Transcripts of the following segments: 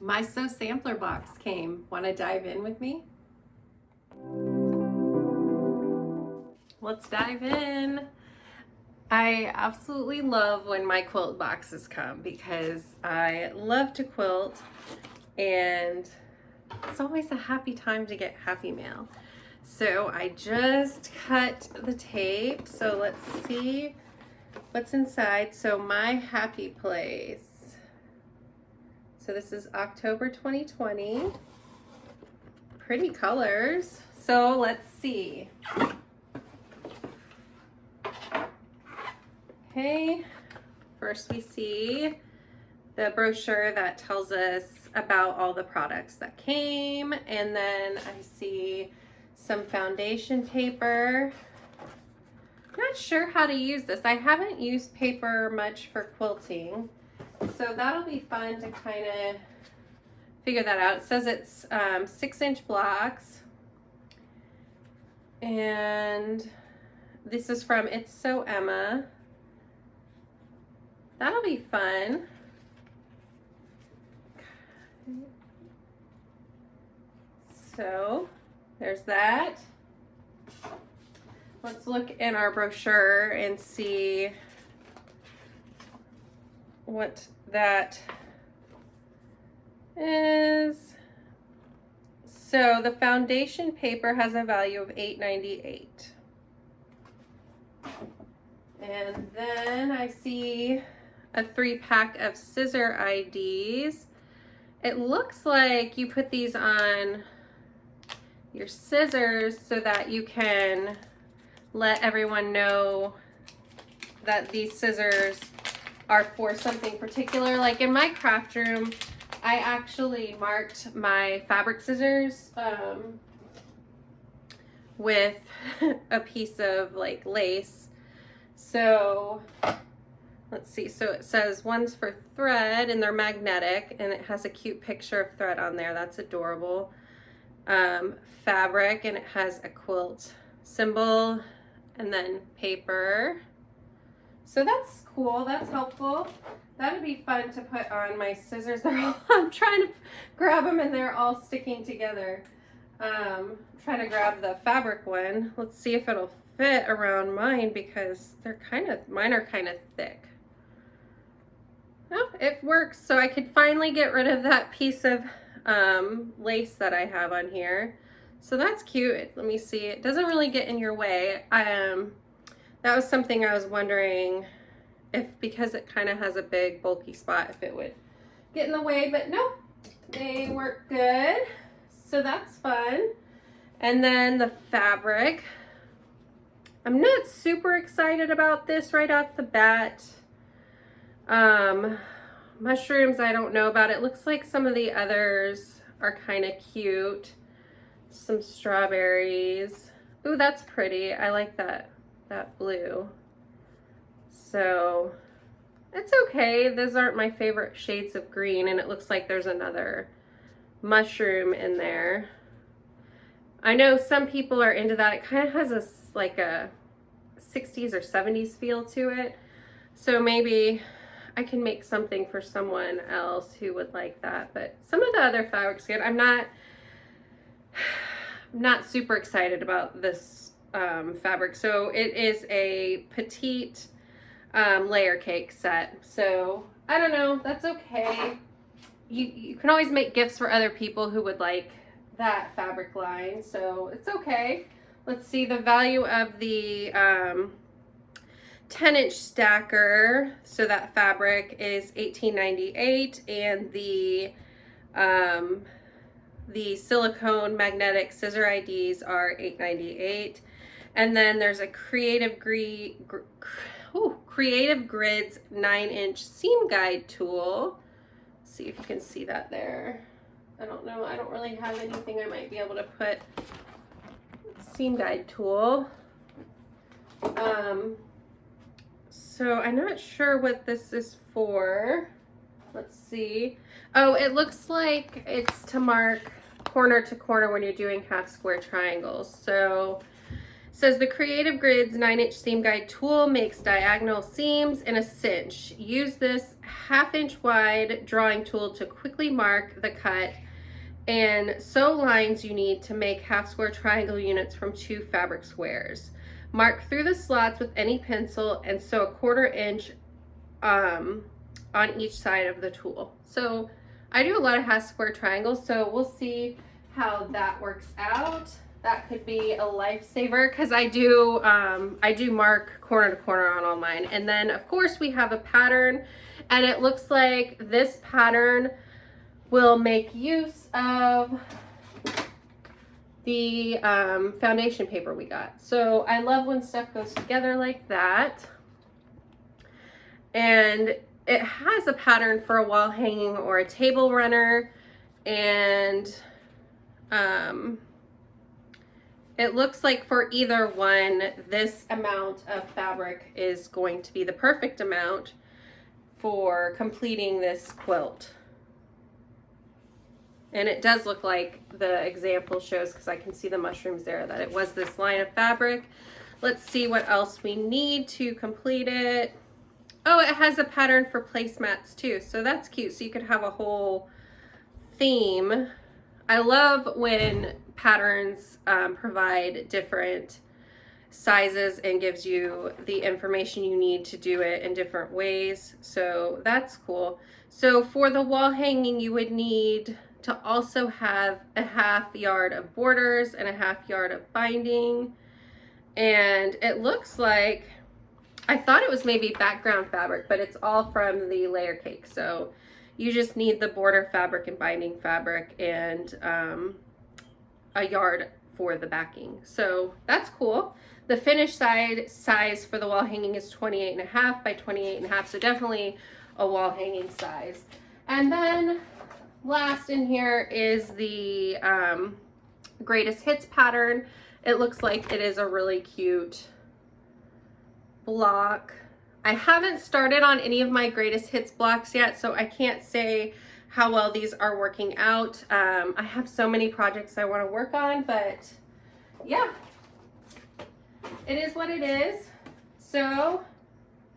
My Sew Sampler box came. Want to dive in with me? Let's dive in. I absolutely love when my quilt boxes come because I love to quilt and it's always a happy time to get happy mail. So I just cut the tape. So let's see what's inside. So my happy place. So this is October 2020. Pretty colors. So let's see. Okay, first we see the brochure that tells us about all the products that came, and then I see some foundation paper. Not sure how to use this. I haven't used paper much for quilting, so that'll be fun to kind of figure that out. It says it's 6-inch blocks, and this is from It's So Emma. That'll be fun. So there's that. Let's look in our brochure and see what that is. So the foundation paper has a value of $8.98. And then I see a 3-pack of scissor IDs. It looks like you put these on your scissors so that you can let everyone know that these scissors are for something particular. Like in my craft room, I actually marked my fabric scissors with a piece of like lace. So let's see, so it says one's for thread and they're magnetic and it has a cute picture of thread on there. That's adorable. Fabric, and it has a quilt symbol, and then paper. So that's cool, that's helpful. That would be fun to put on my scissors. I'm trying to grab them and they're all sticking together. I'm trying to grab the fabric one. Let's see if it'll fit around mine because mine are kind of thick. Oh, it works. So I could finally get rid of that piece of lace that I have on here. So that's cute. Let me see. It doesn't really get in your way. That was something I was wondering if, because it kind of has a big bulky spot, if it would get in the way, but nope, they work good. So that's fun. And then the fabric. I'm not super excited about this right off the bat. Mushrooms, I don't know about. It looks like some of the others are kind of cute. Some strawberries. Ooh, that's pretty. I like that blue. So it's okay. Those aren't my favorite shades of green, and it looks like there's another mushroom in there. I know some people are into that. It kind of has like a 60s or 70s feel to it. So maybe I can make something for someone else who would like that. But some of the other fabric's good. I'm not super excited about this fabric. So it is a petite layer cake set. So I don't know, that's okay. You can always make gifts for other people who would like that fabric line, so it's okay. Let's see, the value of the 10-inch stacker, so that fabric is $18.98, and the silicone magnetic scissor IDs are $8.98. And then there's a Creative Grids 9-inch seam guide tool. Let's see if you can see that there. I don't know, I don't really have anything I might be able to put. Seam guide tool. So I'm not sure what this is for. Let's see. Oh, it looks like it's to mark corner to corner when you're doing half square triangles. So Says the Creative Grids 9-inch seam guide tool makes diagonal seams in a cinch. Use this 1/2 inch wide drawing tool to quickly mark the cut and sew lines you need to make half square triangle units from 2 fabric squares. Mark through the slots with any pencil and sew 1/4 inch on each side of the tool. So I do a lot of half square triangles, so we'll see how that works out. That could be a lifesaver because I do mark corner to corner on all mine. And then of course we have a pattern, and it looks like this pattern will make use of the foundation paper we got. So I love when stuff goes together like that. And it has a pattern for a wall hanging or a table runner, and it looks like for either one, this amount of fabric is going to be the perfect amount for completing this quilt. And it does look like the example shows, because I can see the mushrooms there, that it was this line of fabric. Let's see what else we need to complete it. Oh, it has a pattern for placemats too, so that's cute. So you could have a whole theme. I love when patterns provide different sizes and gives you the information you need to do it in different ways. So that's cool. So for the wall hanging, you would need to also have a 1/2 yard of borders and a 1/2 yard of binding. And it looks like, I thought it was maybe background fabric, but it's all from the layer cake. So you just need the border fabric and binding fabric and a yard for the backing. So that's cool. The finished side size for the wall hanging is 28.5 by 28.5. So definitely a wall hanging size. And then last in here is the greatest hits pattern. It looks like it is a really cute block. I haven't started on any of my greatest hits blocks yet, so I can't say how well these are working out. I have so many projects I want to work on, but yeah, it is what it is. So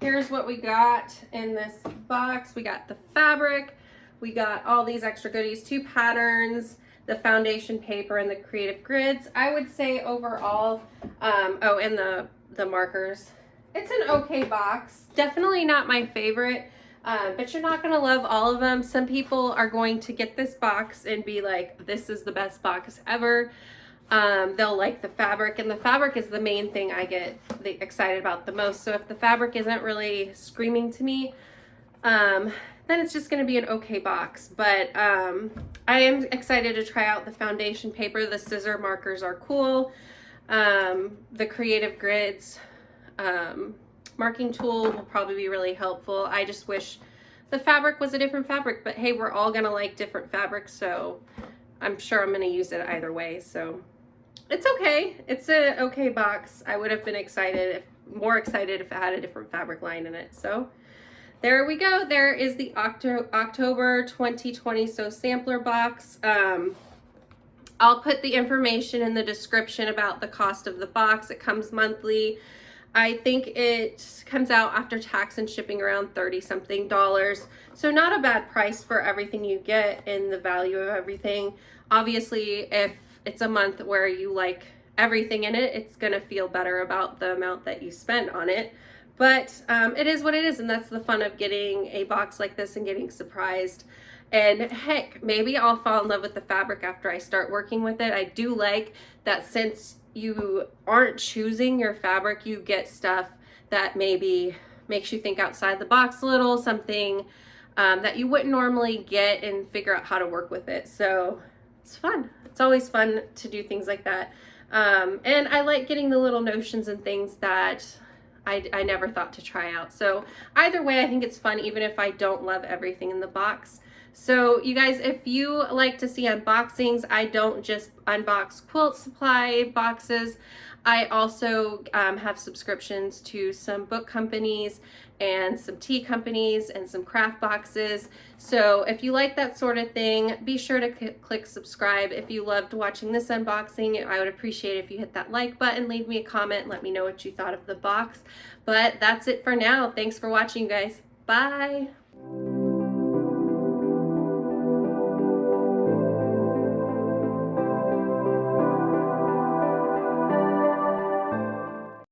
here's what we got in this box. We got the fabric, we got all these extra goodies, 2 patterns, the foundation paper, and the creative grids. I would say overall, oh, and the markers. It's an okay box. Definitely not my favorite, but you're not gonna love all of them. Some people are going to get this box and be like, this is the best box ever. They'll like the fabric, and the fabric is the main thing I get excited about the most. So if the fabric isn't really screaming to me, then it's just going to be an okay box. But I am excited to try out the foundation paper. The scissor markers are cool. The creative grids marking tool will probably be really helpful. I just wish the fabric was a different fabric, but hey, we're all gonna like different fabrics, so I'm sure I'm gonna use it either way. So it's okay. It's a okay box. I would have been more excited if it had a different fabric line in it. So there we go. There is the October 2020 Sew Sampler box. I'll put the information in the description about the cost of the box. It comes monthly. I think it comes out after tax and shipping around $30-something. So not a bad price for everything you get and the value of everything. Obviously, if it's a month where you like everything in it, it's gonna feel better about the amount that you spend on it. But it is what it is, and that's the fun of getting a box like this and getting surprised. And heck, maybe I'll fall in love with the fabric after I start working with it. I do like that since you aren't choosing your fabric, you get stuff that maybe makes you think outside the box a little, something that you wouldn't normally get, and figure out how to work with it. So it's fun. It's always fun to do things like that. And I like getting the little notions and things that I never thought to try out. So either way, I think it's fun, even if I don't love everything in the box. So you guys, if you like to see unboxings, I don't just unbox quilt supply boxes. I also have subscriptions to some book companies and some tea companies and some craft boxes. So if you like that sort of thing, be sure to click subscribe. If you loved watching this unboxing, I would appreciate it if you hit that like button, leave me a comment, and let me know what you thought of the box. But that's it for now. Thanks for watching, guys. Bye.